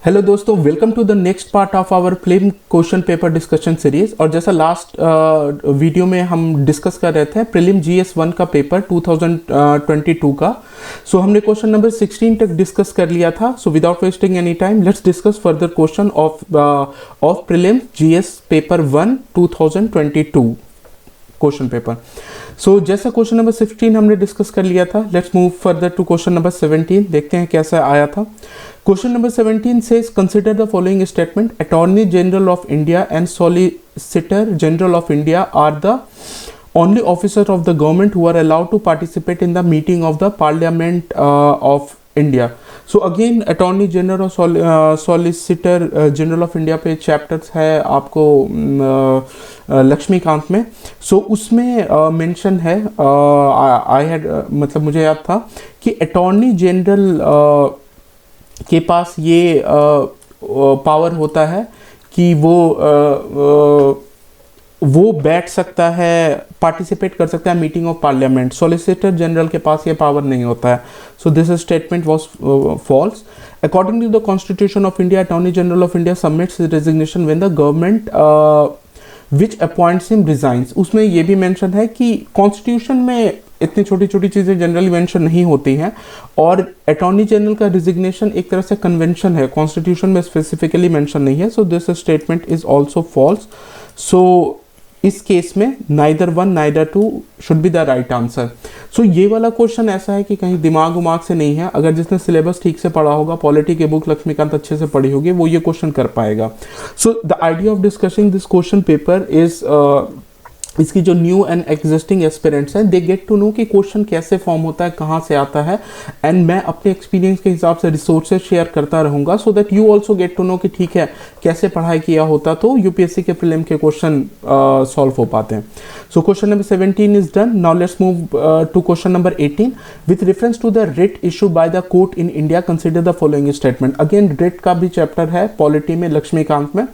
Hello दोस्तों, welcome to the next part of our prelim question paper discussion series. और जैसा last video में हम डिस्कस कर रहे थे प्रीलिम जीएस 1 का पेपर 2022 का। सो हमने क्वेश्चन नंबर 16 तक डिस्कस कर लिया था। So without wasting any time let's discuss further question of prelim GS paper 1 2022 question paper. So जैसा क्वेश्चन नंबर 16 हमने डिस्कस कर लिया था, let's move further to question number 17। देखते हैं कैसा आया था। Question number 17 says consider the following statement: Attorney General of India and Solicitor General of India are the only officers of the government who are allowed to participate in the meeting of the Parliament of India. So again Attorney General और Solicitor General of India पे chapters है आपको लक्ष्मीकांत में। सो उसमें mention है, I had मतलब मुझे याद था कि अटॉर्नी जनरल के पास ये पावर होता है कि वो बैठ सकता है, पार्टिसिपेट कर सकता है meeting of parliament. Solicitor general के पास ये पावर नहीं होता है। So this statement was false. According to the constitution of India, attorney general of India submits resignation when the government which appoints him resigns. उसमें ये भी मेंशन है कि कॉन्स्टिट्यूशन में इतनी छोटी छोटी चीज़ें जनरली मेंशन नहीं होती हैं, और अटॉर्नी जनरल का रिजिग्नेशन एक तरह से कन्वेंशन है, कॉन्स्टिट्यूशन में स्पेसिफिकली मेंशन नहीं है। So this statement is also false. So इस केस में neither 1 neither 2 should be the right answer. So ये वाला क्वेश्चन ऐसा है कि कहीं दिमाग उमाग से नहीं है। अगर जिसने सिलेबस ठीक से पढ़ा होगा, पॉलिटी की बुक लक्ष्मीकांत अच्छे से पढ़ी होगी, वो ये क्वेश्चन कर पाएगा। So the idea of discussing this question paper is इसकी जो न्यू एंड एग्जिस्टिंग एस्पिरेंट्स हैं, दे गेट टू नो कि क्वेश्चन कैसे फॉर्म होता है, कहाँ से आता है, एंड मैं अपने एक्सपीरियंस के हिसाब से रिसोर्सेज शेयर करता रहूँगा, so that you also get to know कि ठीक है कैसे पढ़ाई किया होता तो यूपीएससी के प्रीलिम के क्वेश्चन सॉल्व हो पाते हैं। So question number 17 is done. Now let's move to question number 18। With reference to the writ issue by the court in India, consider the following statement. Again writ का भी chapter है polity में लक्ष्मीकांत में,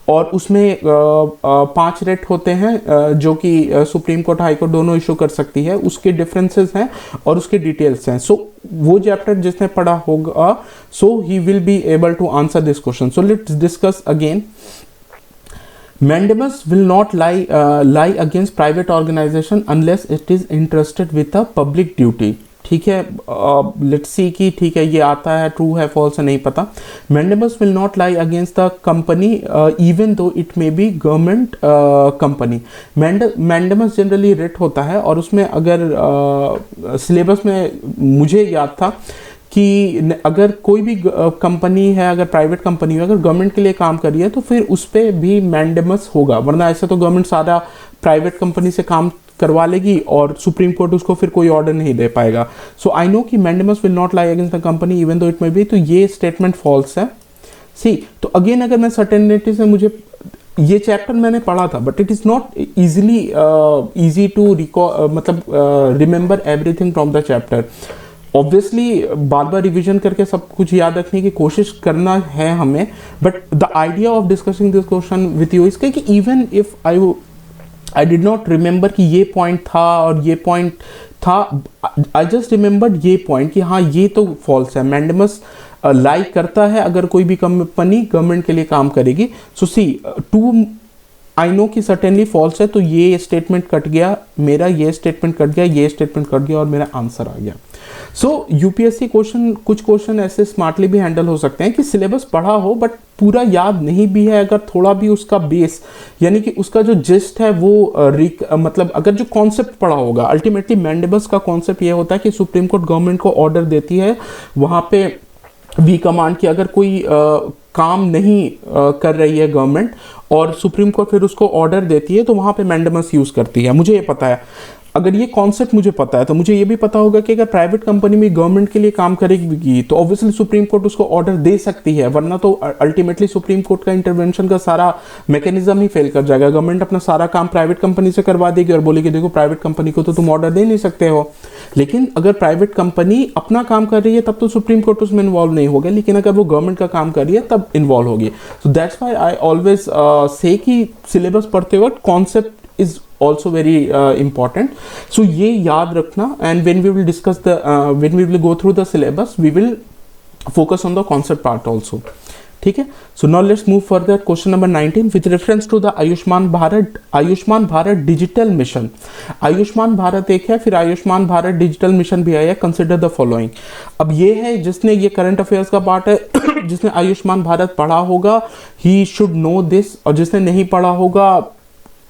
और उसमें 5 रेट होते हैं जो कि सुप्रीम कोर्ट हाई कोर्ट दोनों इशू कर सकती है। उसके डिफरेंसेस हैं और उसके डिटेल्स हैं। सो वो चैप्टर जिसने पढ़ा होगा, so he will be able to answer this question. So let's discuss again. Mandamus will not lie against private organization unless it is interested with a public duty. ठीक है, लेट्स सी कि ठीक है ये आता है, ट्रू है false है नहीं पता। Mandamus will not lie against the company even though it may be government company. Mandamus generally writ होता है, और उसमें अगर सिलेबस में मुझे याद था कि अगर कोई भी कंपनी है, अगर प्राइवेट कंपनी है, अगर गवर्नमेंट के लिए काम कर रही है तो फिर उस पर भी मैंडेमस होगा, वरना ऐसे तो गवर्नमेंट सारा प्राइवेट कंपनी से काम करवा लेगी और सुप्रीम कोर्ट उसको फिर कोई ऑर्डर नहीं दे पाएगा। सो आई नो कि mandamus will not lie against the company even though it may be, तो ये स्टेटमेंट फॉल्स है। सी तो अगेन अगर मैं सर्टेनिटी से, मुझे ये चैप्टर मैंने पढ़ा था but it is not easy to मतलब remember everything from the chapter. Obviously बार बार रिवीजन करके सब कुछ याद रखने की कोशिश करना है हमें, but the idea of discussing this question with you इसके कि even if I did not remember कि ये पॉइंट था और ये पॉइंट था, आई जस्ट रिमेंबर्ड ये पॉइंट कि हाँ ये तो फॉल्स है। मैंडेमस लाई करता है अगर कोई भी कंपनी गवर्नमेंट के लिए काम करेगी। सो सी टू आई नो कि सर्टेनली फॉल्स है, तो ये स्टेटमेंट कट गया मेरा, ये स्टेटमेंट कट गया, ये स्टेटमेंट कट गया और मेरा आंसर आ गया। सो यूपीएससी क्वेश्चन, कुछ क्वेश्चन ऐसे स्मार्टली भी हैंडल हो सकते हैं कि सिलेबस पढ़ा हो बट पूरा याद नहीं भी है, अगर थोड़ा भी उसका बेस यानी कि उसका जो जिस्ट है वो मतलब अगर जो कॉन्सेप्ट पढ़ा होगा। अल्टीमेटली मैंडेमस का कॉन्सेप्ट ये होता है कि सुप्रीम कोर्ट गवर्नमेंट को ऑर्डर देती है, वहाँ पे वी कमांड की अगर कोई काम नहीं कर रही है गवर्नमेंट और सुप्रीम कोर्ट फिर उसको ऑर्डर देती है, तो वहाँ पे मैंडेमस यूज़ करती है। मुझे ये पता है, अगर ये कॉन्सेप्ट मुझे पता है तो मुझे ये भी पता होगा कि अगर प्राइवेट कंपनी में गवर्नमेंट के लिए काम करेगी तो ऑब्वियसली सुप्रीम कोर्ट उसको ऑर्डर दे सकती है, वरना तो अल्टीमेटली सुप्रीम कोर्ट का इंटरवेंशन का सारा मैकेनिज्म ही फेल कर जाएगा। गवर्नमेंट अपना सारा काम प्राइवेट कंपनी से करवा देगी और बोलेगी देखो प्राइवेट कंपनी को तो तुम ऑर्डर दे नहीं सकते हो। लेकिन अगर प्राइवेट कंपनी अपना काम कर रही है तब तो सुप्रीम कोर्ट उसमें इन्वॉल्व नहीं होगा, लेकिन अगर वो गवर्नमेंट का काम कर रही है तब इन्वॉल्व होगी। सो that's why I always say कि सिलेबस पढ़ते वक्त concept is also very important. So ये याद रखना, and when we will discuss the when we will go through the syllabus we will focus on the concept part also. ठीक है। So now let's move further, question number 19 with reference to the Ayushman Bharat digital mission. Ayushman Bharat एक है, फिर Ayushman Bharat digital mission भी आया, consider the following. अब ये है जिसने, ये करंट अफेयर्स का पार्ट है जिसने आयुष्मान भारत पढ़ा होगा ही शुड नो दिस, और जिसने नहीं पढ़ा होगा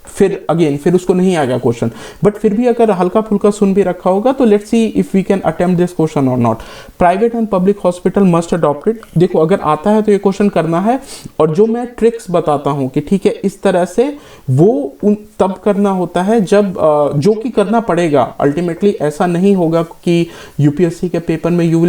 फिर उसको नहीं आएगा क्वेश्चन, बट फिर भी अगर हल्का फुल्का सुन भी रखा होगा तो let's see if we can attempt this question और not. Private and public hospital must adopt it. देखो अगर आता है तो ये क्वेश्चन करना है, और जो मैं ट्रिक्स बताता हूं कि ठीक है इस तरह से वो तब करना होता है जब जो कि करना पड़ेगा अल्टीमेटली। ऐसा नहीं होगा कि यूपीएससी के पेपर में यू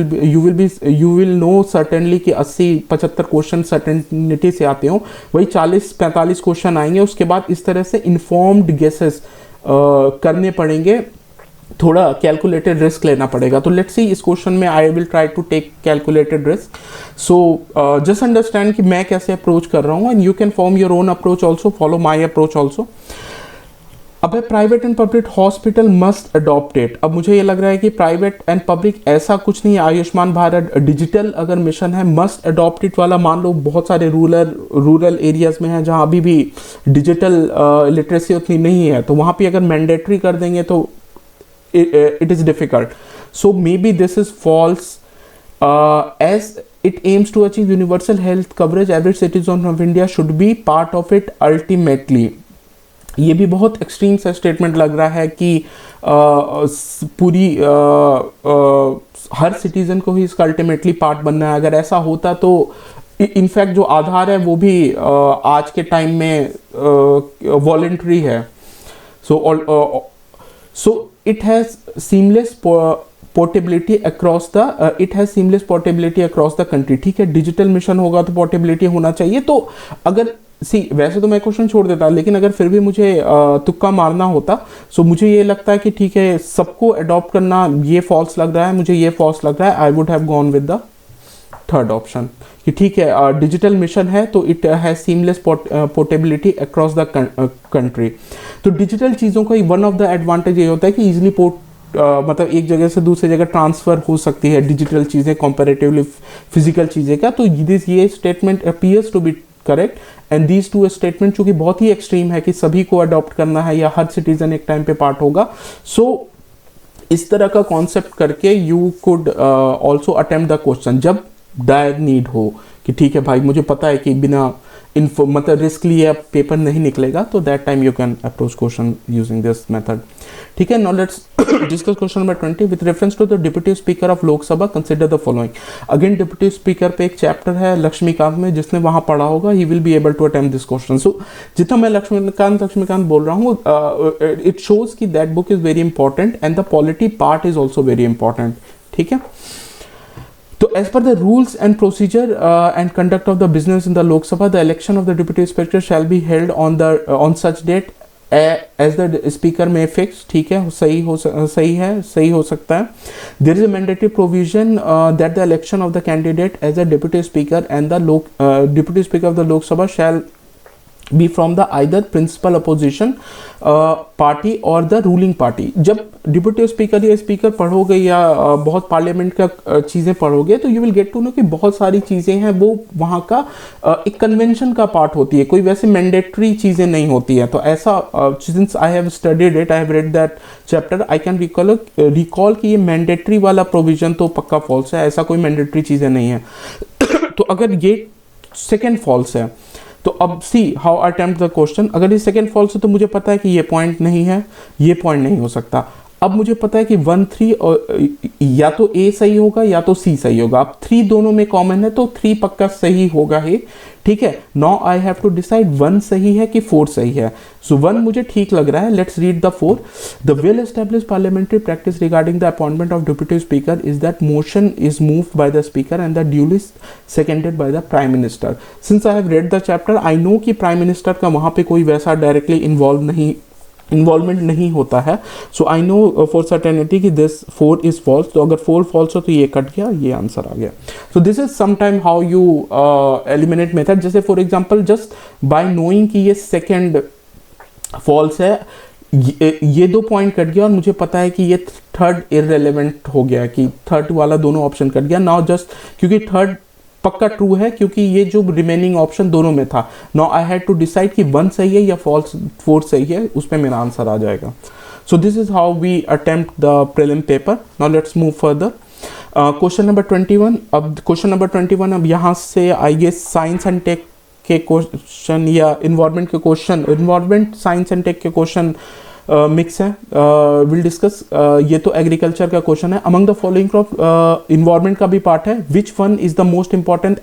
विल नो सर्टेनली कि 80-75 क्वेश्चन सर्टेनिटी से आते हो, वही 40-45 क्वेश्चन आएंगे, उसके बाद इस तरह से इन्फॉर्म्ड गेसेस करने पड़ेंगे, थोड़ा कैलकुलेटेड रिस्क लेना पड़ेगा। तो लेट्स सी इस क्वेश्चन में I will try to take calculated risk. So just understand कि मैं कैसे अप्रोच कर रहा हूँ, and you can form your own approach also, follow my approach also. अब है private and public hospital must adopt it. अब मुझे ये लग रहा है कि प्राइवेट एंड पब्लिक ऐसा कुछ नहीं है, आयुष्मान भारत डिजिटल अगर मिशन है, मस्ट अडॉप्ट इट वाला मान लो बहुत सारे रूरल एरियाज में है जहाँ अभी भी डिजिटल लिटरेसी उतनी नहीं है, तो वहाँ पे अगर मैंडेटरी कर देंगे तो it is difficult. So maybe this is false. As it aims to achieve universal health coverage, every citizen of India should be part of it ultimately. ये भी बहुत एक्सट्रीम सा स्टेटमेंट लग रहा है कि पूरी हर सिटीजन को ही इसका अल्टीमेटली पार्ट बनना है। अगर ऐसा होता तो इनफैक्ट जो आधार है वो भी आज के टाइम में वॉलेंट्री है। So it has seamless portability across the country। ठीक है, डिजिटल मिशन होगा तो पोर्टेबिलिटी होना चाहिए। तो अगर वैसे तो मैं क्वेश्चन छोड़ देता, लेकिन अगर फिर भी मुझे तुक्का मारना होता, सो मुझे ये लगता है कि ठीक है सबको अडॉप्ट करना ये फॉल्स लग रहा है, मुझे ये फॉल्स लग रहा है। आई would have gone with the third option कि ठीक है डिजिटल मिशन है तो it has seamless portability across the country. तो डिजिटल चीज़ों का वन ऑफ द एडवांटेज ये होता है कि इजीली मतलब एक जगह से दूसरी जगह ट्रांसफ़र हो सकती है डिजिटल चीज़ें कंपैरेटिवली फिजिकल चीज़ें का। तो ये statement appears to be correct, and these two statement चूँकि बहुत ही एक्सट्रीम है कि सभी को अडॉप्ट करना है या हर सिटीजन एक टाइम पे पार्ट होगा। सो इस तरह का कॉन्सेप्ट करके you could also attempt the question जब डायर नीड हो कि ठीक है भाई मुझे पता है कि बिना मतलब रिस्क लिए अब पेपर नहीं निकलेगा, तो that time you can approach question using this method. ठीक है, now let's discuss question number 20 with reference to the deputy speaker of Lok Sabha consider the following. अगेन डिप्टी स्पीकर पे एक चैप्टर है लक्ष्मीकांत में, जिसने वहां पढ़ा होगा he will be able to attempt this question. So जितना मैं लक्ष्मीकांत बोल रहा हूँ, इट शोज कि that book is very important and the polity part is also very important. ठीक है, तो as per the rules and procedure and conduct of the business in the Lok Sabha, the election of the deputy speaker shall be held on such date as the speaker may fix। ठीक है, सही हो सकता है। There is a mandatory provision that the election of the candidate as a deputy speaker and the deputy speaker of the Lok Sabha shall be from the either principal opposition party और the ruling party. जब deputy speaker या speaker पढ़ोगे या बहुत parliament का चीज़ें पढ़ोगे तो you will get to know कि बहुत सारी चीज़ें हैं वो वहाँ का एक कन्वेंशन का पार्ट होती है, कोई वैसे मैंडेटरी चीज़ें नहीं होती है। तो ऐसा since I have studied it, I have read that chapter, I can recall कि ये मैंडेटरी वाला प्रोविजन तो पक्का फॉल्स है, ऐसा कोई मैंडेटरी चीज़ें नहीं है। तो अगर ये सेकेंड फॉल्स है तो अब see how attempt the question. अगर ये सेकेंड फॉल्स है तो मुझे पता है कि ये पॉइंट नहीं है, ये पॉइंट नहीं हो सकता। अब मुझे पता है कि 1, 3 और या तो ए सही होगा या तो सी सही होगा। अब 3 दोनों में कॉमन है तो 3 पक्का सही होगा ही। ठीक है, now I have to decide 1 सही है कि 4 सही है। सो 1 मुझे ठीक लग रहा है, let's read the 4। The well established parliamentary practice regarding the appointment of deputy speaker is that motion is moved by the speaker and the duly seconded by the prime minister. Since I have read the chapter, I know कि prime minister का वहां पे कोई वैसा directly involvement नहीं होता है। So I know for certainty कि दिस 4 इज फॉल्स। तो अगर 4 फॉल्स हो तो ये कट गया, ये आंसर आ गया। So this is sometime how you eliminate method. जैसे for example just by knowing कि ये सेकेंड फॉल्स है, ये 2 पॉइंट कट गया और मुझे पता है कि ये थर्ड इररेलेवेंट हो गया कि थर्ड वाला दोनों ऑप्शन कट गया। नाउ जस्ट क्योंकि थर्ड पक्का ट्रू है, क्योंकि ये जो रिमेनिंग ऑप्शन दोनों में था। Now I had to decide कि 1 सही है या फॉल्स 4 सही है, उस पर मेरा आंसर आ जाएगा। So this is how we attempt the prelim paper. Now let's move further. Question number 21। अब क्वेश्चन नंबर 21, अब यहाँ से I guess science and tech के क्वेश्चन या इन्वायरमेंट के question, environment science and tech के क्वेश्चन मिक्स है। Will discuss. ये तो एग्रीकल्चर का क्वेश्चन है। Among the following crop, environment का भी पार्ट है, which one is the most important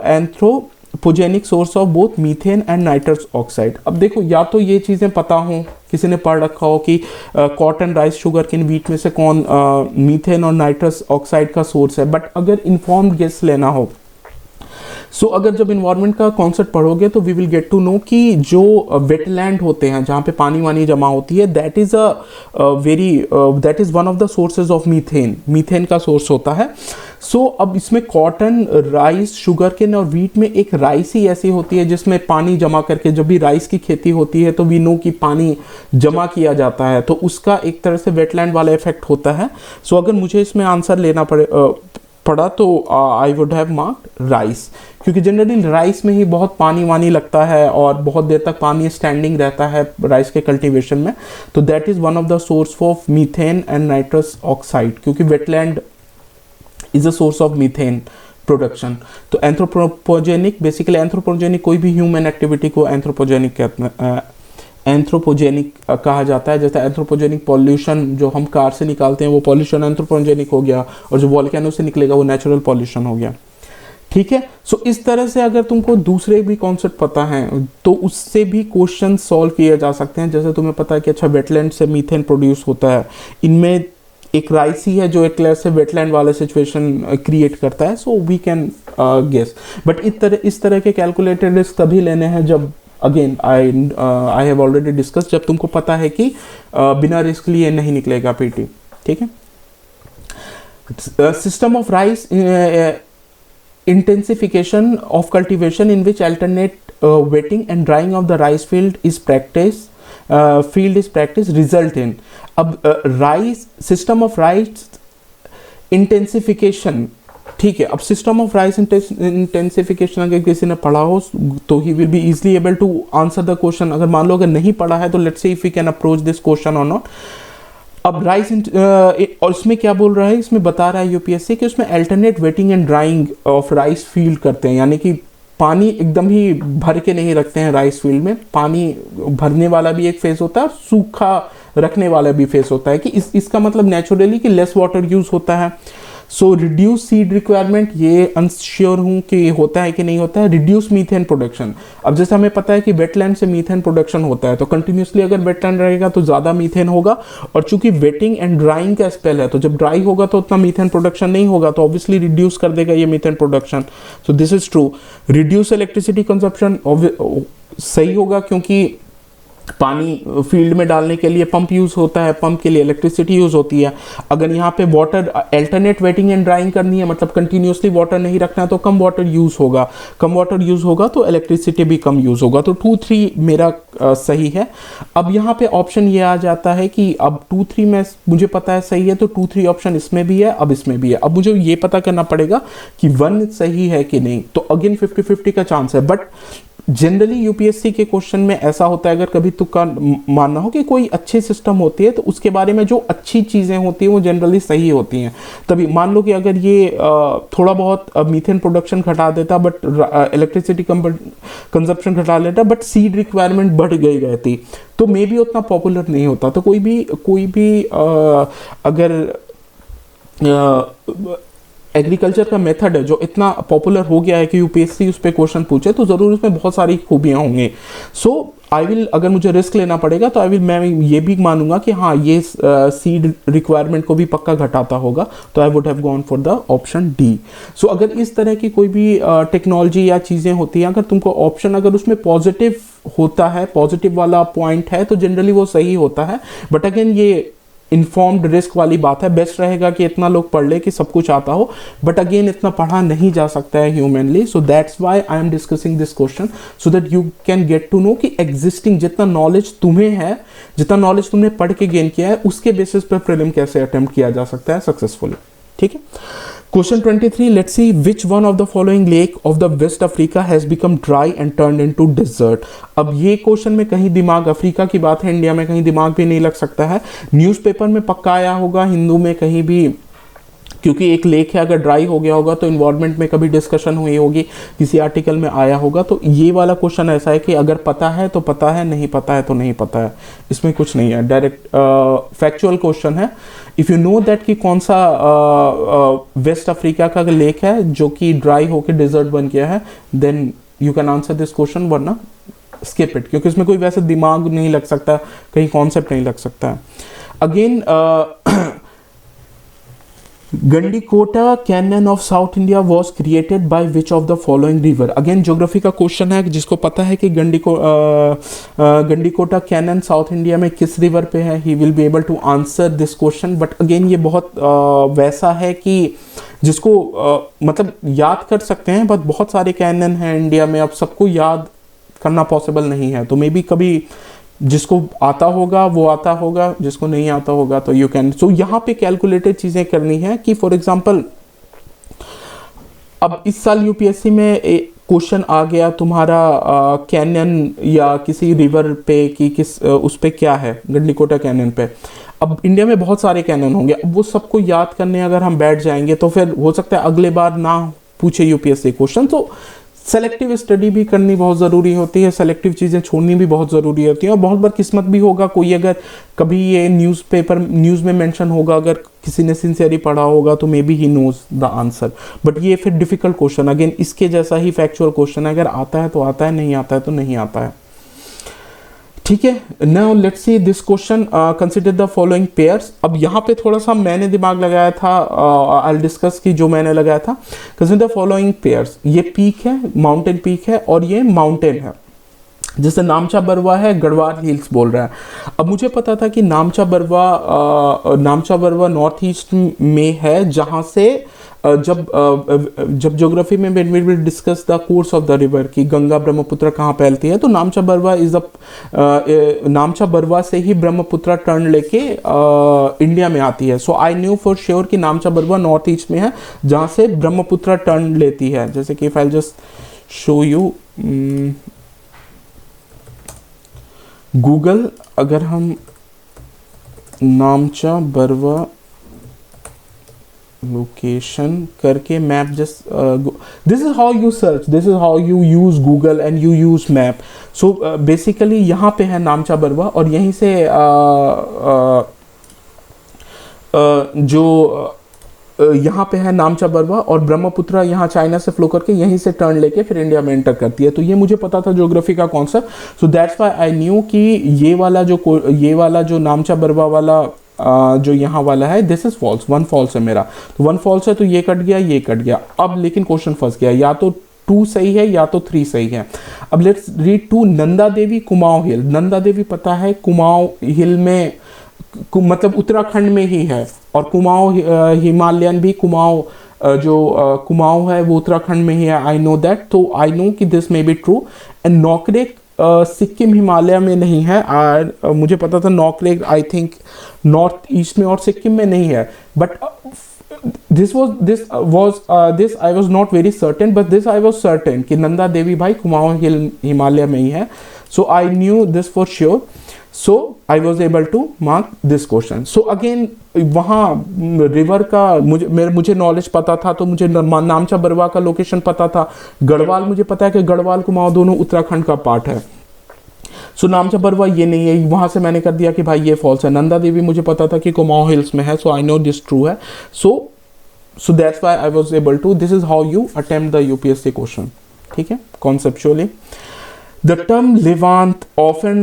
anthropogenic source of both methane and nitrous oxide. अब देखो, या तो ये चीज़ें पता हो, किसी ने पढ़ रखा हो कि cotton, rice, sugar cane, wheat में से कौन मीथेन और नाइट्रस ऑक्साइड का सोर्स है, बट अगर इन्फॉर्म्ड गेस लेना हो, सो अगर जब इन्वायरमेंट का कॉन्सेप्ट पढ़ोगे तो we will get to know कि जो वेटलैंड होते हैं जहाँ पे पानी वानी जमा होती है, that is one of the sources of methane का सोर्स होता है। सो अब इसमें कॉटन, राइस, शुगर केन और व्हीट में एक राइस ही ऐसी होती है जिसमें पानी जमा करके, जब भी राइस की खेती होती है तो वी नो कि पानी जमा किया जाता है, तो उसका एक तरह से वेटलैंड वाला इफेक्ट होता है। सो अगर मुझे इसमें आंसर लेना पड़ा तो I would have marked rice, क्योंकि जनरली राइस में ही बहुत पानी वानी लगता है और बहुत देर तक पानी स्टैंडिंग रहता है राइस के कल्टीवेशन में, तो that is one of the source of methane and nitrous oxide, क्योंकि wetland is a source of methane production. तो एंथ्रोपोजेनिक, बेसिकली एंथ्रोपोजेनिक कोई भी ह्यूमन एक्टिविटी को एंथ्रोपोजेनिक कहा जाता है। जैसे एंथ्रोपोजेनिक पॉल्यूशन जो हम कार से निकालते हैं वो पॉल्यूशन एंथ्रोपोजेनिक हो गया, और जो वॉल्केनो से निकलेगा वो नेचुरल पॉल्यूशन हो गया। ठीक है, सो इस तरह से अगर तुमको दूसरे भी कॉन्सेप्ट पता है तो उससे भी क्वेश्चन सॉल्व किए जा सकते हैं। जैसे तुम्हें पता है कि अच्छा वेटलैंड से मीथेन प्रोड्यूस होता है, इनमें एक राइस ही है जो एक तरह से वेटलैंड वाला सिचुएशन क्रिएट करता है, so we can guess. But इस तरह के कैलकुलेटेड रिस्क तभी लेने हैं जब, again I have already discuss, जब तुमको पता है कि बिना रिस्क लिए नहीं निकलेगा पीटी। ठीक है, system of rice intensification of cultivation in which alternate wetting and drying of the rice field is practiced result in। अब rice, system of rice intensification, ठीक है, अब सिस्टम ऑफ राइस इंटेंसिफिकेशन अगर किसी ने पढ़ा हो तो he will be easily able to answer the question. अगर मान लो अगर नहीं पढ़ा है तो let's see if we can approach this question और नॉट। अब राइस और इसमें क्या बोल रहा है, इसमें बता रहा है यूपीएससी कि उसमें alternate waiting and drying of rice field करते हैं, यानी कि पानी एकदम ही भर के नहीं रखते हैं राइस फील्ड में, पानी भरने वाला भी एक फेस होता है, सूखा रखने वाला भी फेस होता है। कि इसका मतलब नेचुरली कि लेस वाटर यूज होता है। सो रिड्यूस सीड रिक्वायरमेंट, ये अनश्योर हूँ कि होता है कि नहीं होता है। रिड्यूस मीथेन प्रोडक्शन, अब जैसे हमें पता है कि वेटलैंड से मीथेन प्रोडक्शन होता है, तो कंटिन्यूसली अगर वेटलैंड रहेगा तो ज़्यादा मीथेन होगा, और चूंकि वेटिंग एंड ड्राइंग का स्पेल है तो जब ड्राई होगा तो उतना मीथेन प्रोडक्शन नहीं होगा, तो ऑब्वियसली रिड्यूस कर देगा ये methane production. So this is true. Reduce electricity consumption सही होगा, क्योंकि पानी फील्ड में डालने के लिए पंप यूज होता है, पंप के लिए इलेक्ट्रिसिटी यूज होती है। अगर यहाँ पे water alternate waiting and drawing करनी है, मतलब कंटिन्यूसली वाटर नहीं रखना है, तो कम वाटर यूज होगा, कम वाटर यूज होगा तो इलेक्ट्रिसिटी भी कम यूज होगा। तो 2, 3 मेरा सही है। अब यहाँ पे ऑप्शन ये आ जाता है कि अब 2, 3 में मुझे पता है सही है, तो 2, 3 ऑप्शन इसमें भी है, अब इसमें भी है। अब मुझे ये पता करना पड़ेगा कि 1 सही है कि नहीं, तो अगेन 50-50 का चांस है। बट जनरली यूपीएससी के क्वेश्चन में ऐसा होता है, अगर कभी तुक्का मानना हो कि कोई अच्छी सिस्टम होती है तो उसके बारे में जो अच्छी चीज़ें होती हैं वो जनरली सही होती हैं। तभी मान लो कि अगर ये थोड़ा बहुत मीथेन प्रोडक्शन घटा देता, बट इलेक्ट्रिसिटी कंजप्शन घटा लेता, बट सीड रिक्वायरमेंट बढ़ गई रहती, तो मे भी उतना पॉपुलर नहीं होता। तो कोई भी अगर एग्रीकल्चर का मेथड है जो इतना पॉपुलर हो गया है कि यूपीएससी उस पर क्वेश्चन पूछे, तो ज़रूर उसमें बहुत सारी खूबियाँ होंगी। सो आई विल, अगर मुझे रिस्क लेना पड़ेगा तो मैं ये भी मानूंगा कि हाँ ये सीड रिक्वायरमेंट को भी पक्का घटाता होगा, तो I would have gone for the option D. So अगर इस तरह की कोई भी टेक्नोलॉजी या चीज़ें होती हैं, अगर तुमको ऑप्शन अगर उसमें पॉजिटिव होता है, पॉजिटिव वाला पॉइंट है, तो जनरली वो सही होता है। बट अगेन ये इन्फॉर्म्ड रिस्क वाली बात है, बेस्ट रहेगा कि इतना लोग पढ़ ले कि सब कुछ आता हो, बट अगेन इतना पढ़ा नहीं जा सकता है humanly. So that's why I am discussing this question, so that you can get to know कि एग्जिस्टिंग जितना नॉलेज तुम्हें है, जितना नॉलेज तुमने पढ़ के गेन किया है, उसके बेसिस पर प्रीलिम कैसे अटेम्प्ट किया जा सकता है सक्सेसफुली। ठीक है। Question 23, let's see which one of the following lake of the West Africa has become dry and turn into desert. अब ये क्वेश्चन में कहीं दिमाग, अफ्रीका की बात है, इंडिया में कहीं दिमाग भी नहीं लग सकता है। न्यूज़पेपर में पक्का आया होगा, हिंदू में कहीं भी, क्योंकि एक लेक है, अगर ड्राई हो गया होगा तो इन्वायरमेंट में कभी डिस्कशन हुई होगी, किसी आर्टिकल में आया होगा। तो ये वाला क्वेश्चन ऐसा है कि अगर पता है तो पता है, नहीं पता है तो नहीं पता है, इसमें कुछ नहीं है, डायरेक्ट फैक्चुअल क्वेश्चन है। इफ़ यू नो दैट कि कौन सा वेस्ट अफ्रीका का लेक है जो कि ड्राई होकर डिजर्ट बन गया है, then you can answer this question, वरना स्किप इट, क्योंकि इसमें कोई वैसे दिमाग नहीं लग सकता, कहीं कॉन्सेप्ट नहीं लग सकता है। Again Gandikota canon of south India was created by which of the following river. Again geography का क्वेश्चन है, जिसको पता है कि गंडीकोटा कैनन साउथ इंडिया में किस रिवर पे है, he will be able to answer this question. But again ये बहुत वैसा है कि जिसको मतलब याद कर सकते हैं, बट बहुत सारे कैनन हैं इंडिया में, अब सबको याद करना पॉसिबल नहीं है। तो मे बी कभी जिसको आता होगा वो आता होगा, जिसको नहीं आता होगा तो यू कैन। सो यहाँ पे कैलकुलेटेड चीज़ें करनी है कि फॉर एग्जांपल अब इस साल यूपीएससी में एक क्वेश्चन आ गया तुम्हारा कैनन या किसी रिवर पे कि किस उस पे क्या है, गंडीकोटा कैनन पे। अब इंडिया में बहुत सारे कैनन होंगे, अब वो सबको याद करने अगर हम बैठ जाएंगे तो फिर हो सकता है अगले बार ना पूछे यूपीएससी क्वेश्चन। तो सेलेक्टिव स्टडी भी करनी बहुत ज़रूरी होती है, सेलेक्टिव चीज़ें छोड़नी भी बहुत ज़रूरी होती है। और बहुत बार किस्मत भी होगा, कोई अगर कभी ये न्यूज़ में मेंशन होगा, अगर किसी ने सिंसियरली पढ़ा होगा तो maybe he knows the answer. But ये फिर डिफिकल्ट क्वेश्चन, अगेन इसके जैसा ही फैक्चुअल क्वेश्चन है, अगर आता है तो आता है, नहीं आता है तो नहीं आता है। ठीक है, now let's see this question, consider the following pairs. अब यहाँ पे थोड़ा सा मैंने दिमाग लगाया था, आई डिस्कस की जो मैंने लगाया था। कंसीडर द फॉलोइंग पेयर्स, ये पीक है, माउंटेन पीक है और ये माउंटेन है, जैसे नामचा बरवा है, गढ़वाल हिल्स बोल रहा है। अब मुझे पता था कि नामचा बरवा नॉर्थ ईस्ट में है, जहाँ से जब ज्योग्राफी में when we will discuss the course of the river कि गंगा ब्रह्मपुत्र कहाँ फैलती है, तो नामचा बरवा से ही ब्रह्मपुत्र टर्न लेके इंडिया में आती है। So I knew for sure कि नामचा बरवा नॉर्थ ईस्ट में है, जहाँ से ब्रह्मपुत्र टर्न लेती है। जैसे कि if I just show you Google, अगर हम नामचा बरवा लोकेशन करके map just this is how you search, this is how you use Google and you use map. So basically यहाँ पे है नामचा बरवा और यहीं से यहाँ पे है नामचा बरवा और ब्रह्मपुत्र यहाँ चाइना से फ्लो करके यहीं से टर्न लेके फिर इंडिया में एंटर करती है। तो ये मुझे पता था ज्योग्राफी का concept. So that's why I knew कि ये वाला जो नामचा बरवा वाला जो यहाँ वाला है, this is false, one false है मेरा। तो वन फॉल्स है तो ये कट गया, ये कट गया। अब लेकिन क्वेश्चन फंस गया, या तो 2 सही है या तो 3 सही है। अब लेट्स रीड 2। नंदा देवी कुमाऊं हिल, नंदा देवी पता है कुमाऊं हिल में, मतलब उत्तराखंड में ही है, और कुमाऊं हिमालयन भी कुमाऊं कुमाऊं है वो उत्तराखंड में ही है। आई नो दैट, तो आई नो कि this may be true. And Nokrek Sikkim Himalaya में नहीं है, और मुझे पता था Nokrek I think north east में और सिक्किम में नहीं है। But this I was not very certain, but this I was certain कि नंदा देवी भाई कुमाऊं हिल हिमालय में ही है। So I knew this for sure. So I was able to mark this question. So again वहाँ रिवर का मुझे नॉलेज पता था, तो मुझे नामचा बरवा का लोकेशन पता था। गढ़वाल मुझे पता है कि गढ़वाल कुमाऊं दोनों उत्तराखंड का पार्ट है। सो नामचा बरवा ये नहीं है, वहाँ से मैंने कर दिया कि भाई ये फॉल्स है। नंदा देवी मुझे पता था कि कुमाऊं हिल्स में है, so I know this true है। So that's why I was able to, this is how you attempt the UPSC question. ठीक है, conceptually. The term Levant, often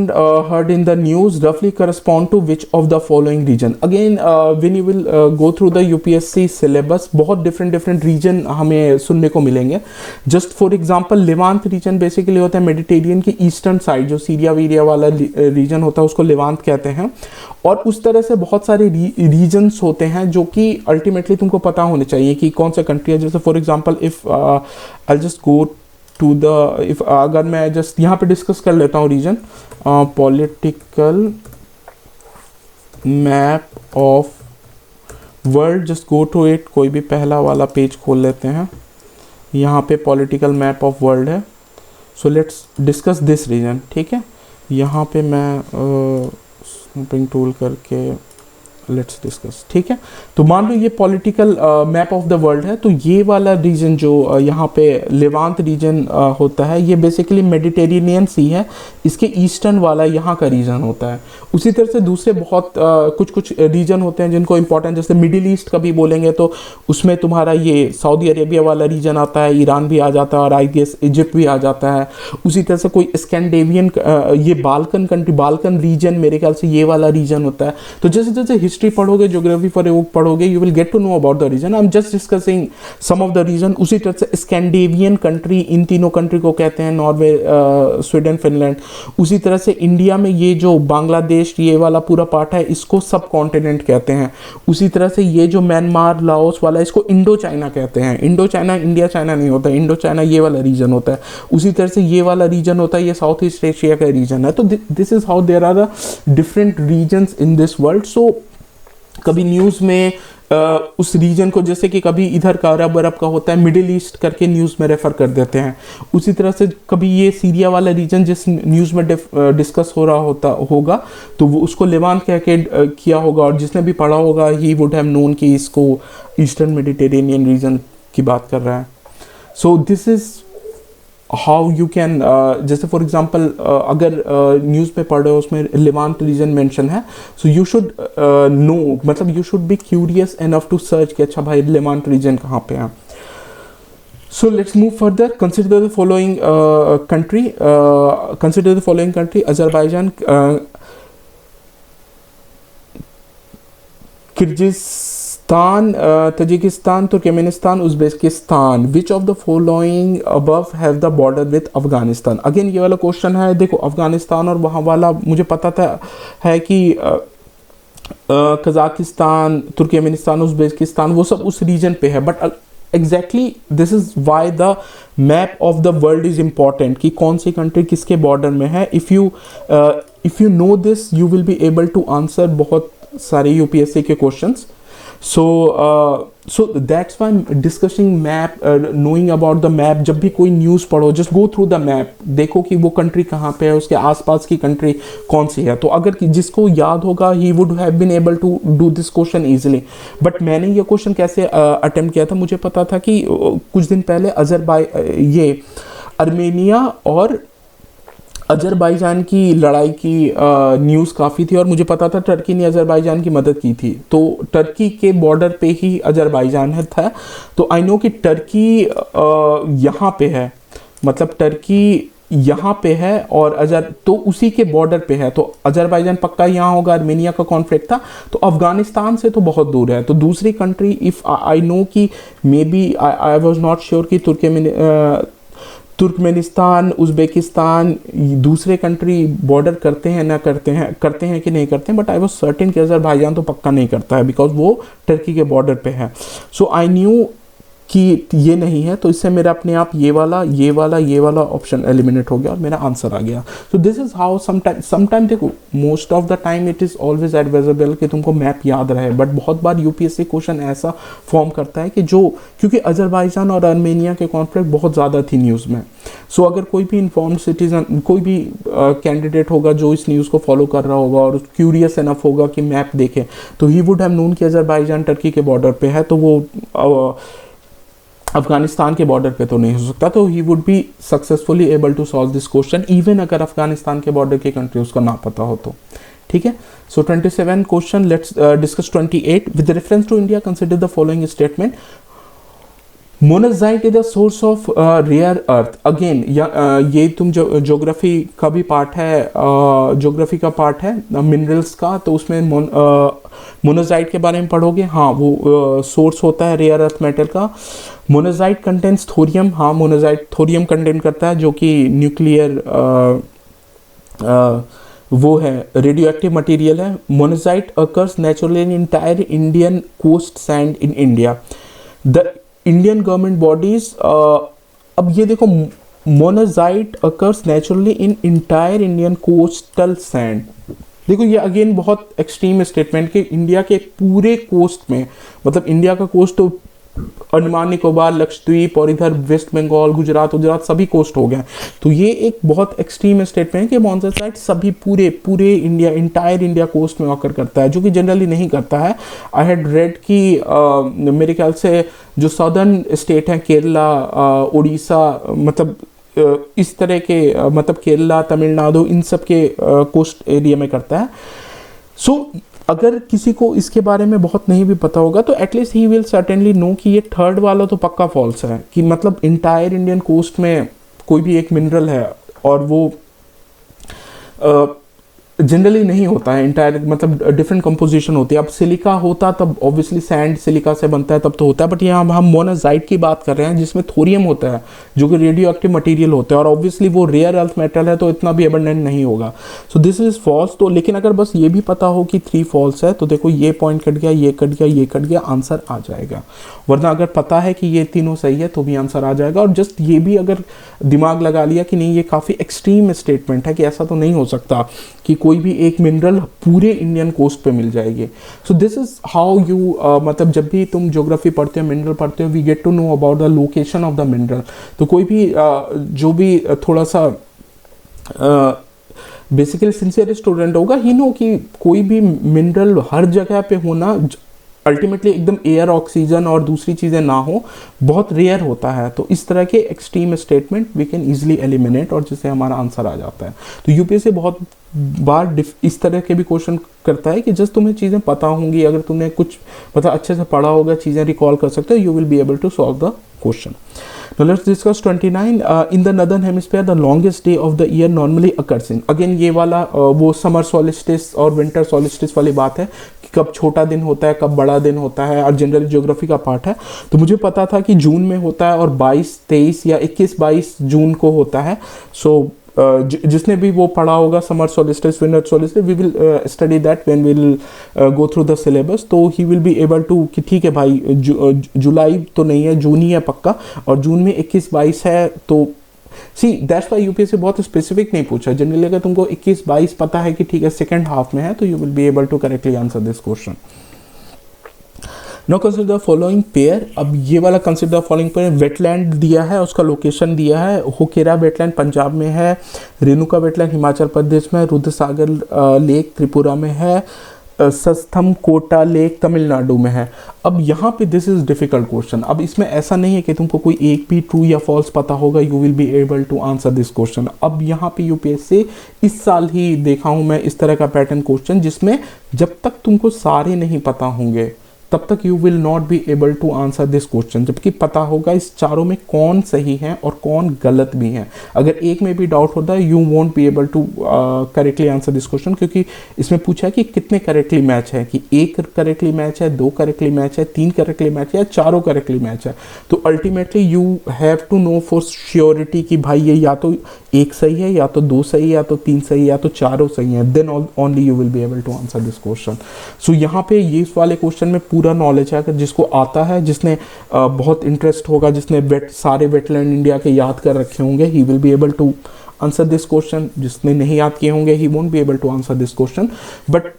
heard in the news, roughly correspond to which of the following region? Again, when you will go through the UPSC syllabus, बहुत different region हमें सुनने को मिलेंगे। Just for example, Levant region basically होता है Mediterranean की eastern side, जो Syria वीरिया वाला रीजन होता है उसको लेवांत कहते हैं। और उस तरह से बहुत सारे रीजन्स होते हैं जो कि अल्टीमेटली तुमको पता होने चाहिए कि कौन सा कंट्री है। जैसे for example if I just go to the, if अगर मैं जस्ट यहाँ पे डिस्कस कर लेता हूँ region, political map of world, just go to it, कोई भी पहला वाला पेज खोल लेते हैं, यहाँ पे पॉलिटिकल मैप ऑफ वर्ल्ड है। So let's discuss this region, ठीक है। यहाँ पे मैं स्नैपिंग टूल करके लेट्स डिस्कस, ठीक है। तो मान लो ये political map of the world है, तो ये वाला रीजन जो यहाँ पे लेवांत रीजन होता है, ये बेसिकली मेडिटेरेनियन सी है, इसके ईस्टर्न वाला यहाँ का रीजन होता है। उसी तरह से दूसरे बहुत कुछ रीजन होते हैं जिनको इंपॉर्टेंट, जैसे मिडिल ईस्ट का भी बोलेंगे तो उसमें तुम्हारा ये सऊदी अरेबिया वाला रीजन आता है, ईरान भी आ जाता है, और आई गेस इजिप्ट भी आ जाता है। उसी तरह से कोई स्कैंडिनेवियन, ये बाल्कन कंट्री, बाल्कन रीजन मेरे ख्याल से ये वाला रीजन होता है। तो जैसे जैसे हिस्ट्री पढ़ोगे, ज्योग्राफी पढ़ोगे, you will get to know about the region. I am just discussing some of the region. उसी तरह से स्कैंडिनेवियन कंट्री, इन तीनों कंट्री को कहते हैं, नॉर्वे, स्वीडन, फिनलैंड। उसी तरह से इंडिया में ये जो बांग्लादेश ये वाला पूरा पार्ट है, इसको सब कॉन्टिनेंट कहते हैं। उसी तरह से ये जो म्यांमार, लाओस वाला, इसको इंडो चाइना कहते हैं। इंडो चाइना इंडिया चाइना नहीं होता, इंडो चाइना ये वाला रीजन होता है। उसी तरह से ये वाला रीजन होता है, ये साउथ ईस्ट एशिया का रीजन है। तो this is how there are the different regions in this world. So कभी न्यूज़ में उस रीजन को, जैसे कि कभी इधर का अरब का होता है, मिडिल ईस्ट करके न्यूज़ में रेफर कर देते हैं। उसी तरह से कभी ये सीरिया वाला रीजन जिस न्यूज़ में डिस्कस हो रहा होगा, तो वो उसको लेवांत कह के किया होगा, और जिसने भी पढ़ा होगा ही वुड हैव नोन कि इसको ईस्टर्न मेडिटेरेनियन रीजन की बात कर रहा है। So this is how you can, जैसे फॉर एग्जांपल अगर न्यूज़ पे पढ़ रहे हो उसमें लेवांट रीजन मेंशन है, सो यू शुड नो, मतलब you should be curious enough to search कि अच्छा भाई लेवांट रीजन कहाँ पे है। So let's move further. Consider the following country. Consider the following country: Azerbaijan, Kyrgyzstan, Tajikistan, Turkmenistan, Uzbekistan. Which of the following above have the border with Afghanistan? Again ये वाला question है। देखो अफगानिस्तान और वहाँ वाला मुझे पता था है कि कजाकिस्तान, तुर्कमेनिस्तान, उज़्बेकिस्तान वो सब उस रीजन पे है, but exactly this is why the map of the world is important कि कौन सी कंट्री किसके बॉर्डर में है। If you know this you will be able to answer बहुत सारे यूपीएससी के questions. So that's why I am discussing map, knowing about the map. जब भी कोई न्यूज़ पढ़ो, just go through the map, देखो कि वो कंट्री कहाँ पे है, उसके आसपास की कंट्री कौन सी है। तो अगर जिसको याद होगा he would have been able to do this question easily. But मैंने ये क्वेश्चन कैसे अटेम्प्ट किया था, मुझे पता था कि कुछ दिन पहले ये आर्मेनिया और अजरबैजान की लड़ाई की न्यूज़ काफ़ी थी, और मुझे पता था टर्की ने अजरबैजान की मदद की थी। तो टर्की के बॉर्डर पे ही अजरबैजान था। तो आई नो कि टर्की यहाँ पे है, मतलब टर्की यहाँ पे है, और तो उसी के बॉर्डर पे है। तो अजरबैजान पक्का यहाँ होगा। आर्मेनिया का कॉन्फ्लिक्ट था, तो अफगानिस्तान से तो बहुत दूर है। तो दूसरी कंट्री, इफ़ आई नो कि maybe I was not sure कि तुर्कमेनिस्तान, उज़्बेकिस्तान दूसरे कंट्री बॉर्डर करते हैं कि नहीं करते हैं, बट आई वॉज सर्टेन कि अज़रबैजान तो पक्का नहीं करता है, बिकॉज वो टर्की के बॉर्डर पे है। सो आई न्यू कि ये नहीं है, तो इससे मेरा अपने आप ये वाला ऑप्शन एलिमिनेट हो गया और मेरा आंसर आ गया। So this is how sometime देखो, most of the time it is always advisable कि तुमको मैप याद रहे, बट बहुत बार यूपीएससी क्वेश्चन ऐसा फॉर्म करता है कि क्योंकि अजरबैजान और आर्मेनिया के कॉन्फ्लिक्ट बहुत ज़्यादा थी न्यूज़ में। सो अगर कोई भी इन्फॉर्म्ड सिटीजन, कोई भी कैंडिडेट होगा जो इस न्यूज़ को फॉलो कर रहा होगा और क्यूरियस एनफ होगा कि मैप देखे, तो ही वुड हैव नोन कि अजरबैजान टर्की के बॉर्डर पे है, तो वो अफगानिस्तान के बॉर्डर पे तो नहीं हो सकता। तो he would be successfully able to solve this question even अगर अफगानिस्तान के बॉर्डर की कंट्री उसका ना पता हो तो। ठीक है। So 27 question, let's discuss 28। With reference to India consider the following statement. Monazite is the source of rare earth. Again ये तुम ज्योग्राफी का भी पार्ट है, ज्योग्राफी का पार्ट है मिनरल्स का, तो उसमें मोनाजाइट के बारे में पढ़ोगे। हाँ, वो सोर्स होता है रेयर अर्थ मेटल का। Monazite contains thorium. हाँ, मोनाजाइट थोरियम कंटेन करता है, जो कि न्यूक्लियर वो है, रेडियो एक्टिव मटीरियल है। Monazite occurs naturally in entire Indian coast sand in India. The Indian government bodies, अब ये देखो, monazite occurs naturally in entire Indian coastal sand. देखो ये अगेन बहुत एक्सट्रीम स्टेटमेंट कि इंडिया के पूरे कोस्ट में, मतलब इंडिया का कोस्ट तो अंडमान निकोबार, लक्षद्वीप और इधर वेस्ट बंगाल, गुजरात सभी कोस्ट हो गए। तो ये एक बहुत एक्सट्रीम स्टेटमेंट है कि मॉनसून साइट सभी पूरे इंडिया, इंटायर इंडिया कोस्ट में ऑकर करता है, जो कि जनरली नहीं करता है। आई हैड रेड कि मेरे ख्याल से जो सदर्न स्टेट हैं, केरला, उड़ीसा, मतलब इस तरह के मतलब केरला, तमिलनाडु, इन सब के कोस्ट एरिया में करता है। सो अगर किसी को इसके बारे में बहुत नहीं भी पता होगा तो at least he will certainly know कि ये थर्ड वाला तो पक्का फॉल्स है, कि मतलब इंटायर इंडियन कोस्ट में कोई भी एक मिनरल है और वो जनरली नहीं होता है इंटायर, मतलब डिफरेंट कंपोजिशन होती है। अब सिलिका होता तब ऑब्वियसली सैंड सिलिका से बनता है तब तो होता है, बट यहाँ हम मोनाजाइट की बात कर रहे हैं जिसमें थोरियम होता है जो कि रेडियो एक्टिव मटेरियल होता है, और ऑब्वियसली वो रेयर अर्थ मेटल है तो इतना भी अबंडेंट नहीं होगा। So this is false. तो लेकिन अगर बस ये भी पता हो कि 3 फॉल्स है तो देखो ये पॉइंट कट गया, ये कट गया, ये कट गया, आंसर आ जाएगा। वरना अगर पता है कि ये तीनों सही है तो भी आंसर आ जाएगा। और जस्ट ये भी अगर दिमाग लगा लिया कि नहीं ये काफ़ी एक्सट्रीम स्टेटमेंट है, कि ऐसा तो नहीं हो सकता कि कोई भी एक मिनरल पूरे इंडियन कोस्ट पे मिल जाएगी। सो दिस इज हाउ यू, मतलब जब भी तुम ज्योग्राफी पढ़ते हो, मिनरल पढ़ते हो, we get to know about the location of the mineral. तो कोई भी जो भी थोड़ा सा बेसिकली सिंसियर स्टूडेंट होगा, ही नो कि कोई भी मिनरल हर जगह पे होना अल्टीमेटली एकदम एयर, ऑक्सीजन और दूसरी चीज़ें ना हो, बहुत रेयर होता है। तो इस तरह के extreme statement we can easily eliminate और जिससे हमारा आंसर आ जाता है। तो यूपीएससी बहुत बार इस तरह के भी क्वेश्चन करता है कि जस्ट तुम्हें चीज़ें पता होंगी, अगर तुमने कुछ मतलब अच्छे से पढ़ा होगा, चीज़ें रिकॉल कर सकते हो, you will be able to solve the question. Now let's discuss 29. In the northern hemisphere, the longest day of the year normally occurs in. Again ये वाला वो समर सोलिस्टिस और विंटर सोलिस्टिस वाली बात है कि कब छोटा दिन होता है, कब बड़ा दिन होता है, और जनरल ज्योग्राफी का पार्ट है। तो मुझे पता था कि जून में होता है और 22, 23 या 21-22 जून को होता है। सो जिसने भी वो पढ़ा होगा summer solstice, winter solstice, we will study that when we will go through the syllabus. तो he will be able to कि ठीक है भाई जुलाई तो नहीं है, जून ही है पक्का, और जून में 21-22 है। तो सी दैट्स व्हाई यूपीएससी बहुत स्पेसिफिक नहीं पूछा। जनरली अगर तुमको 21-22 पता है कि ठीक है सेकेंड हाफ में है तो you will be able to correctly answer this question. Now consider the following pair. अब ये वाला consider the following pair, wetland दिया है, उसका लोकेशन दिया है। होकेरा वेटलैंड पंजाब में है, रेणुका वेटलैंड हिमाचल प्रदेश में, रुद्रसागर लेक त्रिपुरा में है, सस्थम कोटा लेक तमिलनाडु में है। अब यहाँ पे दिस इज डिफिकल्ट क्वेश्चन। अब इसमें ऐसा नहीं है कि तुमको कोई एक भी ट्रू या फॉल्स पता होगा, you will be able to answer this question. अब यहाँ पे यूपीएससी इस साल ही देखा हूँ मैं इस तरह का पैटर्न क्वेश्चन, जिसमें जब तक तुमको सारे नहीं पता होंगे तब तक you will not be able to answer this question, जबकि पता होगा इस चारों में कौन सही है और कौन गलत भी है। अगर एक में भी डाउट होता है you won't be able to correctly answer this question, क्योंकि इसमें पूछा है कि कितने करेक्टली मैच है, कि एक करेक्टली मैच है, 2 करेक्टली मैच है, 3 करेक्टली मैच है या चारों करेक्टली मैच है। तो ultimately you have to know for surety कि भाई ये या तो एक सही है, या तो 2 सही है, या तो 3 सही है, या तो चारों सही है, then only you will be able to answer this question. So यहाँ पे ये इस वाले क्वेश्चन में पूरा नॉलेज है। अगर जिसको आता है, जिसने बहुत इंटरेस्ट होगा, जिसने सारे वेटलैंड इंडिया के याद कर रखे होंगे, he will be able to answer this question. जिसने नहीं याद किए होंगे, he won't be able to answer this question. But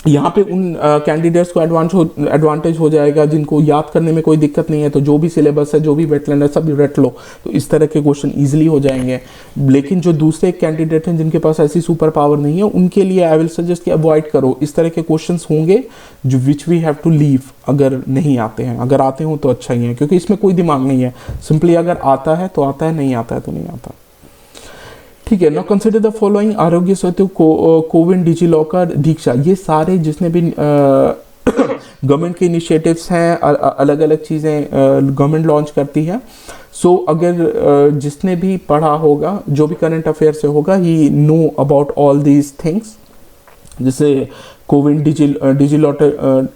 यहाँ पे उन कैंडिडेट्स को एडवांटेज हो जाएगा जिनको याद करने में कोई दिक्कत नहीं है। तो जो भी सिलेबस है, जो भी वेटलैंड है, सब रट लो, तो इस तरह के क्वेश्चन इजीली हो जाएंगे। लेकिन जो दूसरे कैंडिडेट हैं जिनके पास ऐसी सुपर पावर नहीं है, उनके लिए आई विल सजेस्ट कि अवॉइड करो। इस तरह के क्वेश्चंस होंगे जो which we have to leave अगर नहीं आते हैं। अगर आते हो तो अच्छा ही है, क्योंकि इसमें कोई दिमाग नहीं है। सिंपली अगर आता है तो आता है, नहीं आता है तो नहीं आता। ठीक है। Now consider the following, Aarogya Setu, CoWIN, DigiLocker, दीक्षा। ये सारे जिसने भी गवर्नमेंट के इनिशिएटिव्स हैं, अलग अलग चीज़ें गवर्नमेंट लॉन्च करती है। सो अगर जिसने भी पढ़ा होगा, जो भी करंट अफेयर से होगा, he know about all these things. जैसे CoWIN, DigiLocker,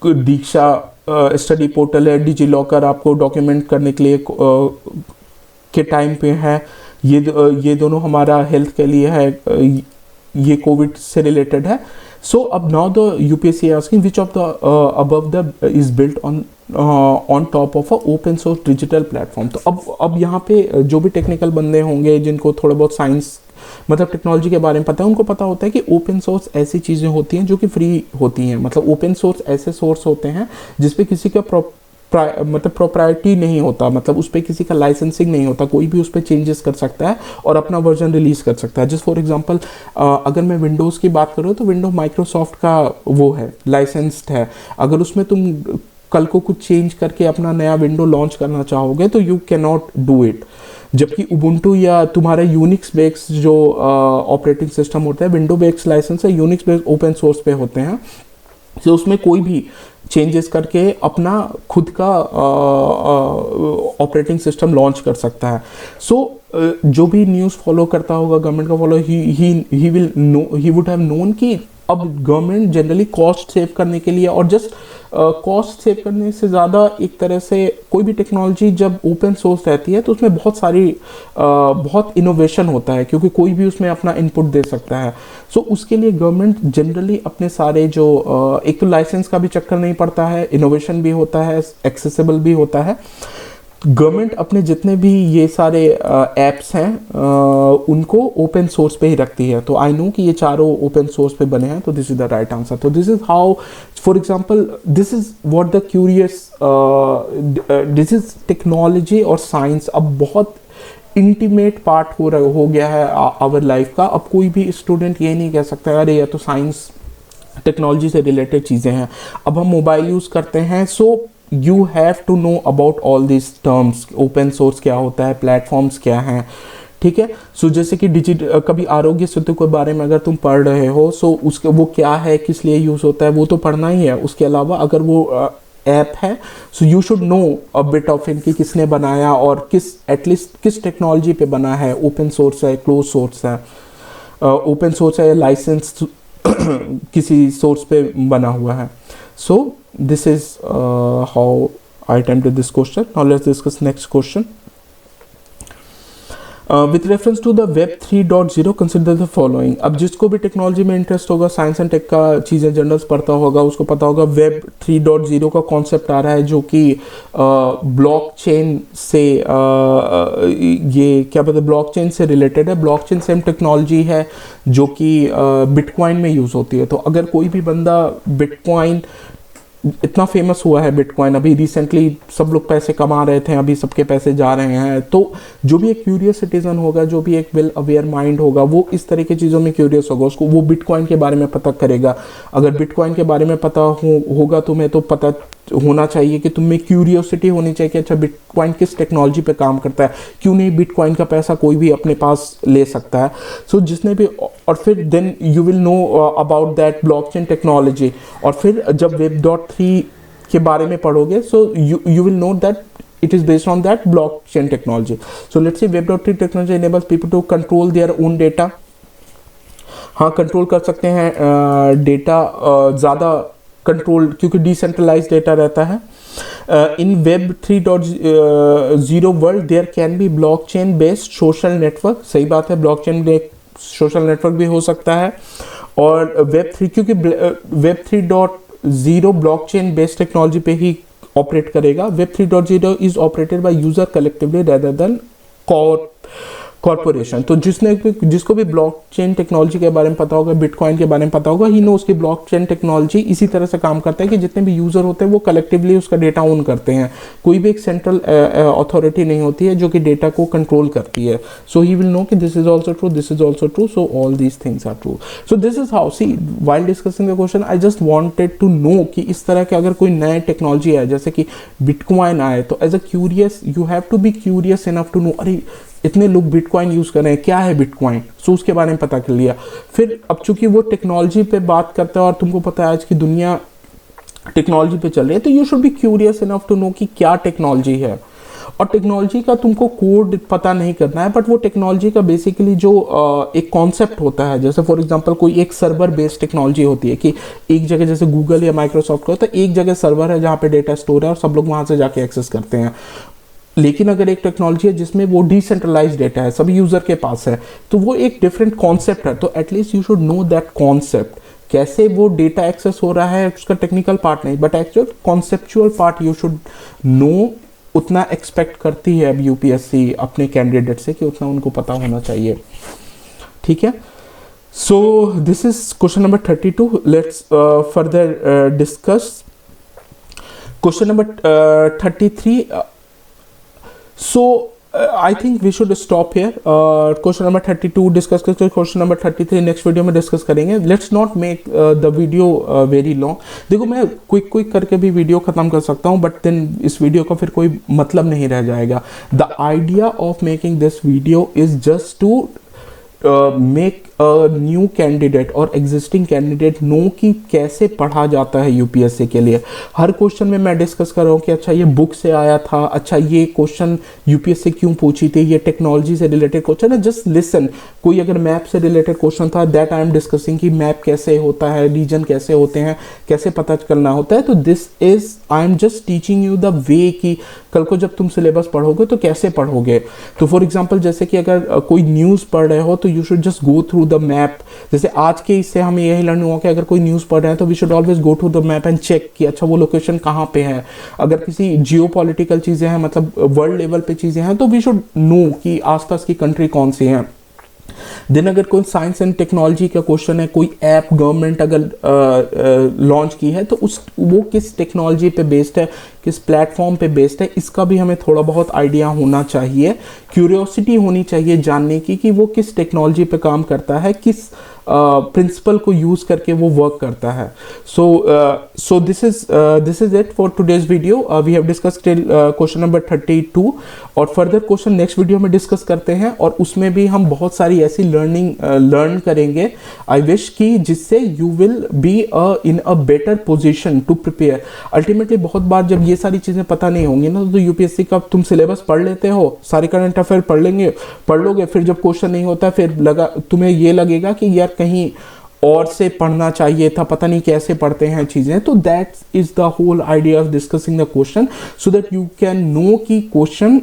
Diksha study portal है, डिजी लॉकर आपको डॉक्यूमेंट करने के लिए के टाइम पे है। ये दोनों हमारा हेल्थ के लिए है, ये कोविड से रिलेटेड है। सो अब now the UPSC asking which of the above the is built on top of a open source digital platform. तो अब यहाँ पे जो भी टेक्निकल बंदे होंगे, जिनको थोड़ा बहुत साइंस मतलब टेक्नोलॉजी के बारे में पता है, उनको पता होता है कि ओपन सोर्स ऐसी चीज़ें होती हैं जो कि फ्री होती हैं। मतलब ओपन सोर्स ऐसे सोर्स होते हैं जिसपे किसी का मतलब प्रोप्राइटी नहीं होता, मतलब उस पर किसी का लाइसेंसिंग नहीं होता, कोई भी उस पर चेंजेस कर सकता है और अपना वर्जन रिलीज कर सकता है। जस्ट फॉर एग्जांपल अगर मैं विंडोज़ की बात करूँ तो विंडो माइक्रोसॉफ्ट का वो है, लाइसेंस्ड है। अगर उसमें तुम कल को कुछ चेंज करके अपना नया विंडो लॉन्च करना चाहोगे तो you can not do it. जबकि उबुंटू या तुम्हारा यूनिक्स बेस्ड जो ऑपरेटिंग सिस्टम होता है, विंडो बेस्ड लाइसेंस है, यूनिक्स बेस्ड ओपन सोर्स पे होते हैं, तो उसमें कोई भी चेंजेस करके अपना खुद का ऑपरेटिंग सिस्टम लॉन्च कर सकता है। सो जो भी न्यूज़ फॉलो करता होगा गवर्नमेंट का follow, he will know, he would have known कि अब गवर्नमेंट जनरली कॉस्ट सेव करने के लिए, और जस्ट कॉस्ट सेव करने से ज़्यादा एक तरह से कोई भी टेक्नोलॉजी जब ओपन सोर्स रहती है तो उसमें बहुत इनोवेशन होता है, क्योंकि कोई भी उसमें अपना इनपुट दे सकता है। सो उसके लिए गवर्नमेंट जनरली अपने सारे जो एक तो लाइसेंस का भी चक्कर नहीं पड़ता है, इनोवेशन भी होता है, एक्सेसिबल भी होता है। गवर्नमेंट अपने जितने भी ये सारे ऐप्स हैं उनको ओपन सोर्स पे ही रखती है। तो आई नो कि ये चारों ओपन सोर्स पे बने हैं, तो this is the right answer. तो this is how, for example, this is what the curious, this is technology और साइंस अब बहुत इंटीमेट पार्ट हो गया है आवर लाइफ का। अब कोई भी स्टूडेंट ये नहीं कह सकता अरे ये तो साइंस टेक्नोलॉजी से रिलेटेड चीज़ें हैं। अब हम मोबाइल यूज़ करते हैं, so you have to know about all this terms, open source क्या होता है, प्लेटफॉर्म्स क्या हैं, ठीक है। सो जैसे कि कभी आरोग्य सेतु के बारे में अगर तुम पढ़ रहे हो, सो उसके वो क्या है, किस लिए यूज़ होता है, वो तो पढ़ना ही है। उसके अलावा अगर वो ऐप है, so you should no a bit of इनकी किसने बनाया और एटलीस्ट किस टेक्नोलॉजी पे बना है, ओपन सोर्स है, क्लोज सोर्स है, ओपन सोर्स है, लाइसेंस किसी सोर्स पे बना हुआ है। सो this is how I attempted this question. Now let's discuss next question. With reference to the Web 3.0, consider the following. अब जिसको भी टेक्नोलॉजी में इंटरेस्ट होगा, साइंस एंड टेक का चीज़ें जर्नल्स पढ़ता होगा, उसको पता होगा वेब 3.0 का कॉन्सेप्ट आ रहा है, जो कि ब्लॉकचेन से ये क्या पता ब्लॉकचेन से रिलेटेड है। ब्लॉकचेन सेम टेक्नोलॉजी है जो कि बिटकॉइन में यूज़ होती है। तो अगर कोई भी बंदा बिटकॉइन, इतना फेमस हुआ है बिटकॉइन, अभी रिसेंटली सब लोग पैसे कमा रहे थे, अभी सबके पैसे जा रहे हैं, तो जो भी एक क्यूरियस सिटीजन होगा, जो भी एक वेल अवेयर माइंड होगा, वो इस तरह की चीज़ों में क्यूरियस होगा, उसको वो बिटकॉइन के बारे में पता करेगा। अगर बिटकॉइन के बारे में पता होगा तुम्हें, तो पता होना चाहिए कि तुम्हें क्यूरियोसिटी होनी चाहिए कि अच्छा बिटकॉइन किस टेक्नोलॉजी पे काम करता है, क्यों नहीं बिटकॉइन का पैसा कोई भी अपने पास ले सकता है। सो जिसने भी, और फिर then you will know about that blockchain technology, और फिर जब Web.3 के बारे में पढ़ोगे, so you will know that it is based on that blockchain technology. So let's say Web.3 technology enables people to control their own data. हाँ, control कर सकते हैं डेटा, ज़्यादा कंट्रोल, क्योंकि डिसेंट्रलाइज डेटा रहता है। In Web 3.0 world there can be blockchain based social network. सही बात है, ब्लॉकचेन सोशल नेटवर्क भी हो सकता है। और क्योंकि Web 3.0 ब्लॉकचेन बेस्ड टेक्नोलॉजी पे ही ऑपरेट करेगा। Web 3.0 is operated by user collectively rather than corporation. तो जिसको भी ब्लॉकचेन टेक्नोलॉजी के बारे में पता होगा, बिटकॉइन के बारे में पता होगा, ही नो उसकी ब्लॉकचेन टेक्नोलॉजी इसी तरह से काम करता है कि जितने भी यूजर होते हैं वो कलेक्टिवली उसका डेटा ओन करते हैं। कोई भी एक सेंट्रल अथॉरिटी नहीं होती है जो कि डेटा को कंट्रोल करती है। सो ही विल नो कि this is also true, this is also true, so all these things are true. So this is how, see while discussing the question I just wanted to know कि इस तरह के अगर कोई नया technology है, जैसे कि बिटकॉइन आए, तो as a curious you have to be curious enough to know, अरे इतने लोग बिटकॉइन यूज़ कर रहे हैं, क्या है बिटकॉइन, सो उसके बारे में पता कर लिया। फिर अब चूंकि वो टेक्नोलॉजी पे बात करता है और तुमको पता है आज की दुनिया टेक्नोलॉजी पे चल रही है, तो you should be curious enough to know कि क्या टेक्नोलॉजी है। और टेक्नोलॉजी का तुमको कोड पता नहीं करना है, बट वो टेक्नोलॉजी का बेसिकली जो एक कॉन्सेप्ट होता है, जैसे फॉर एग्जांपल कोई एक सर्वर बेस्ड टेक्नोलॉजी होती है कि एक जगह, जैसे गूगल या माइक्रोसॉफ्ट का होता है, एक जगह सर्वर है जहाँ पे डेटा स्टोर है और सब लोग वहाँ से जाके एक्सेस करते हैं। लेकिन अगर एक टेक्नोलॉजी है जिसमें वो डिसेंट्रलाइज डेटा है, सभी यूजर के पास है, तो वो एक डिफरेंट कॉन्सेप्ट है। तो at least you should know that concept, कैसे वो डेटा एक्सेस हो रहा है, उसका टेक्निकल पार्ट नहीं, but actual conceptual part you should no. उतना एक्सपेक्ट करती है अब यूपीएससी अपने कैंडिडेट से कि उतना उनको पता होना चाहिए। ठीक है। So this is question number 32। Let's further discuss question number 33। So I think we should stop here. Question number 32 discuss करके क्वेश्चन नंबर 33 नेक्स्ट वीडियो में डिस्कस करेंगे। Let's not make the video very long. देखो मैं quick करके भी video खत्म कर सकता हूँ, बट देन इस वीडियो का फिर कोई मतलब नहीं रह जाएगा। The idea of making this video is just to make a new candidate और एग्जिस्टिंग कैंडिडेट नो कि कैसे पढ़ा जाता है यूपीएससी के लिए। हर क्वेश्चन में मैं डिस्कस कर रहा हूँ कि अच्छा ये बुक से आया था, अच्छा ये क्वेश्चन यूपीएससी क्यों पूछी थी, ये टेक्नोलॉजी से रिलेटेड क्वेश्चन है, जस्ट लिसन। कोई अगर मैप से रिलेटेड क्वेश्चन था, दैट आई एम डिस्कसिंग कि मैप कैसे होता है, रीजन कैसे होते हैं, कैसे पता करना होता है। तो this is I am just teaching you the way कि कल को जब तुम सिलेबस पढ़ोगे तो कैसे पढ़ोगे। तो फॉर एग्जाम्पल जैसे कि अगर कोई न्यूज़ पढ़ रहे हो तो you should just go through the map. जैसे आज के इससे हमें यही लर्न हुआ कि अगर कोई न्यूज़ पढ़ रहे हैं तो we should always go to the map and check कि अच्छा वो लोकेशन कहाँ पे है। अगर किसी जियो पॉलिटिकल चीज़ें हैं, मतलब वर्ल्ड लेवल पे चीज़ें हैं, तो वी शुड नो कि आसपास की कंट्री कौन सी हैं। देन अगर कोई साइंस एंड टेक्नोलॉजी का क्वेश्चन है, कोई ऐप गवर्नमेंट अगर लॉन्च की है तो वो किस टेक्नोलॉजी पे बेस्ड है, किस प्लेटफॉर्म पे बेस्ड है, इसका भी हमें थोड़ा बहुत आइडिया होना चाहिए। क्यूरियोसिटी होनी चाहिए जानने की कि वो किस टेक्नोलॉजी पे काम करता है, किस प्रिंसिपल को यूज करके वो वर्क करता है। So this is it for today's video. We have discuss till question number 32 और फर्दर क्वेश्चन नेक्स्ट वीडियो में डिस्कस करते हैं, और उसमें भी हम बहुत सारी ऐसी लर्न करेंगे आई विश कि जिससे you will be in a better position to prepare. Ultimately बहुत बार जब ये सारी चीज़ें पता नहीं होंगी ना, तो यूपीएससी का तुम सिलेबस पढ़ लेते हो, सारे करंट अफेयर पढ़ लोगे, फिर जब क्वेश्चन नहीं होता फिर तुम्हें ये लगेगा कि यार कहीं और से पढ़ना चाहिए था, पता नहीं कैसे पढ़ते हैं चीजें। तो that is the whole idea of discussing the question, so that you can know कि क्वेश्चन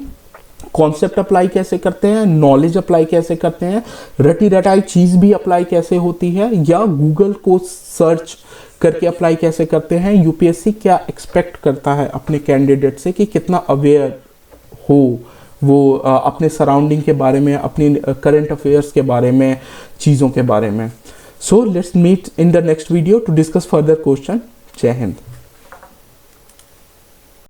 कॉन्सेप्ट अप्लाई कैसे करते हैं, नॉलेज अप्लाई कैसे करते हैं, रटी रटाई चीज भी अप्लाई कैसे होती है, या गूगल को सर्च करके अप्लाई कैसे करते हैं। यूपीएससी क्या एक्सपेक्ट करता है अपने कैंडिडेट से कि कितना अवेयर हो वो अपने सराउंडिंग के बारे में, अपनी करंट अफेयर्स के बारे में, चीज़ों के बारे में। So let's meet in the next video to discuss further question. जय हिंद।